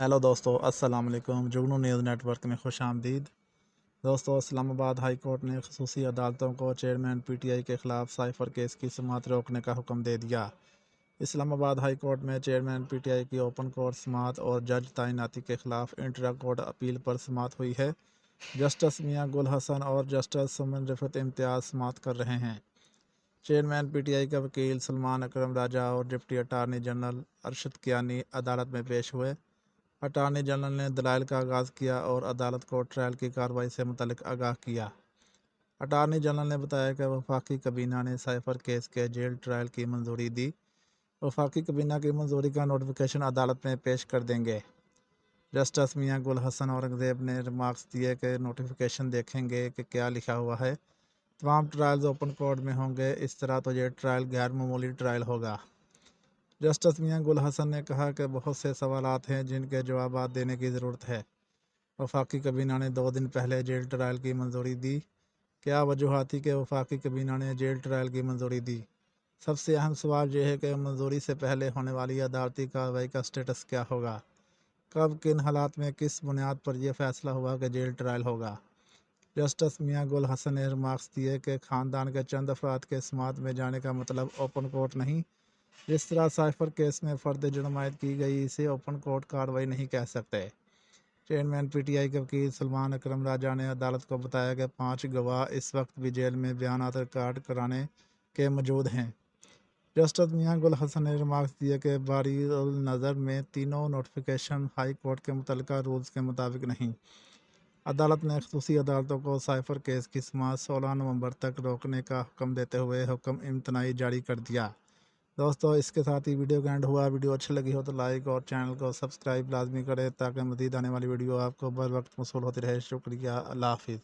Hello दोस्तों, अस्सलाम वालेकुम। जुगनू न्यूज़ नेटवर्क में खुश आमदीद। दोस्तों, इस्लामाबाद हाई कोर्ट ने खसूसी अदालतों को चेयरमैन पीटीआई के ख़िलाफ़ साइफ़र केस की समाअत रोकने का हुक्म दे दिया। इस्लामाबाद हाई कोर्ट में चेयरमैन पीटीआई की ओपन कोर्ट समाअत और जज तैनाती के ख़िलाफ़ इंट्रा कोर्ट अपील पर समाअत हुई है। जस्टिस मियां गुल हसन और जस्टिस सुमन रिफत इम्तियाज़ समाअत कर रहे हैं। चेयरमैन पीटीआई का वकील सलमान अकरम राजा और deputy attorney general Arshad Kiani अदालत में पेश हुए। अटारनी जनरल ने दलाइल का आगाज़ किया और अदालत को ट्रायल की कार्रवाई से मुतल्लिक़ आगाह किया। अटारनी जनरल ने बताया कि वफाकी कबीना ने साइफ़र केस के जेल ट्रायल की मंजूरी दी। वफाकी कबीना की मंजूरी का नोटिफिकेशन अदालत में पेश कर देंगे। जस्टिस मियां गुल हसन औरंगज़ेब ने रिमार्क्स दिए कि नोटिफिकेशन देखेंगे कि क्या लिखा हुआ है। तमाम ट्रायल्स ओपन कोर्ट में होंगे, इस तरह तो ये ट्रायल गैर मामूली ट्रायल होगा। जस्टिस मियां गुल हसन ने कहा कि बहुत से सवालात हैं जिनके जवाब देने की ज़रूरत है। वफाकी कबीना ने 2 दिन पहले जेल ट्रायल की मंजूरी दी। क्या वजूहात थी कि वफाकी कबीना ने जेल ट्रायल की मंजूरी दी? सबसे अहम सवाल यह है कि मंजूरी से पहले होने वाली अदालती कार्रवाई का स्टेटस क्या होगा? कब, किन हालात में, किस बुनियाद पर यह फैसला हुआ कि जेल ट्रायल होगा? जस्टिस मियां गुल हसन ने रिमार्क्स दिए कि ख़ानदान के चंद अफराद के समाअत में जाने का मतलब ओपन कोर्ट नहीं। जिस तरह साइफ़र केस में फ़र्द जुर्मायत की गई, इसे ओपन कोर्ट कार्रवाई नहीं कह सकते। चेयरमैन पीटीआई के वकील सलमान अकरम राजा ने अदालत को बताया कि 5 गवाह इस वक्त भी जेल में बयानात रिकॉर्ड कराने के मौजूद हैं। जस्टिस मियां गुल हसन ने रिमार्क्स दिए कि बारीउल नज़र में तीनों नोटिफिकेशन हाई कोर्ट के मुतल्लिका रूल्स के मुताबिक नहीं। अदालत ने खसूसी अदालतों को साइफ़र केस की समाअत 16 नवंबर तक रोकने का हुक्म देते हुए हुक्म इम्तनाई जारी कर दिया। दोस्तों, इसके साथ ही वीडियो का एंड हुआ। वीडियो अच्छी लगी हो तो लाइक और चैनल को सब्सक्राइब लाजमी करें ताकि मज़ीद आने वाली वीडियो आपको बर वक्त मौसूल होती रहे। शुक्रिया। अल्लाह हाफिज़।